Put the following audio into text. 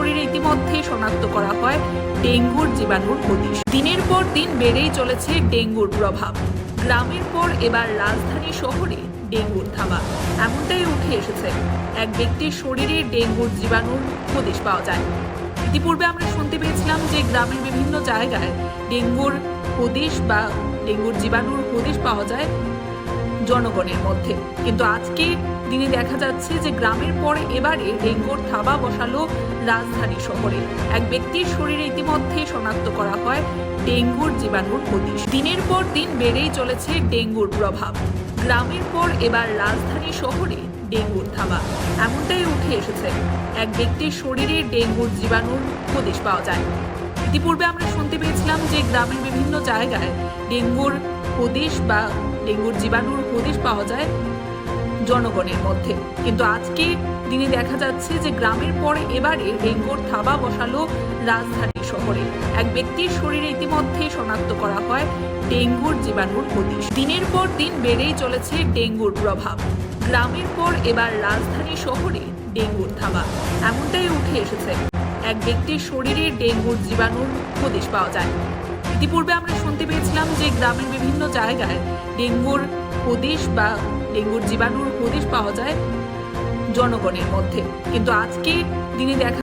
শরীরে ইতিমধ্যেই শনাক্ত করা হয় ডেঙ্গুর জীবাণুর হদিশ। দিনের পর দিন বেড়েই চলেছে ডেঙ্গুর প্রভাব। গ্রামের পর এবার রাজধানী শহরে ডেঙ্গুর থাবা এমনটাই উঠে এসেছে। এক ব্যক্তির শরীরে ডেঙ্গুর জীবাণুর হদিশ পাওয়া যায়। ইতিপূর্বে আমরা শুনতে পেয়েছিলাম যে গ্রামের বিভিন্ন জায়গায় ডেঙ্গুর হদিশ বা ডেঙ্গুর জীবাণুর হদিশ পাওয়া যায় জনগণের মধ্যে, কিন্তু আজকে দিনে দেখা যাচ্ছে যে গ্রামের পরে এবারে ডেঙ্গুর থাবা বসালো রাজধানী শহরে। এক ব্যক্তির শরীরে ইতিমধ্যেই শনাক্ত করা হয় ডেঙ্গুর জীবাণুর হদিশ। দিনের পর দিন বেড়েই চলেছে ডেঙ্গুর প্রভাব। গ্রামের পর এবার রাজধানী শহরে ডেঙ্গুর থাবা এমনটাই উঠে এসেছে। এক ব্যক্তির শরীরে ডেঙ্গুর জীবাণুর হদিশ পাওয়া যায়। ইতিপূর্বে আমরা শুনতে পেয়েছিলাম যে গ্রামের বিভিন্ন জায়গায় ডেঙ্গুর হদিশ বা ডেঙ্গুর জীবাণুর হদিশ পাওয়া যায় জনগণের মধ্যে, কিন্তু আজকে দিনে দেখা যাচ্ছে যে গ্রামের পরে এবারে ডেঙ্গুর থাবা বসালো রাজধানী শহরে। এক ব্যক্তির শরীরে ইতিমধ্যেই শনাক্ত করা হয় ডেঙ্গুর জীবাণুর হদিশ। দিনের পর দিন বেড়েই চলেছে ডেঙ্গুর প্রভাব। গ্রামের পর এবার রাজধানী শহরে ডেঙ্গুর থাবা এমনটাই উঠে এসেছে। এক ব্যক্তির শরীরে ডেঙ্গুর জীবাণুর হদিশ পাওয়া যায়। ইতিপূর্বে আমরা শুনতে পেয়েছিলাম যে গ্রামের বিভিন্ন জায়গায় ডেঙ্গুর হদিশ বা ডেঙ্গুর জীবাণুর হদিশ পাওয়া যায় জনগণের মধ্যে, কিন্তু আজকে দিনে দেখা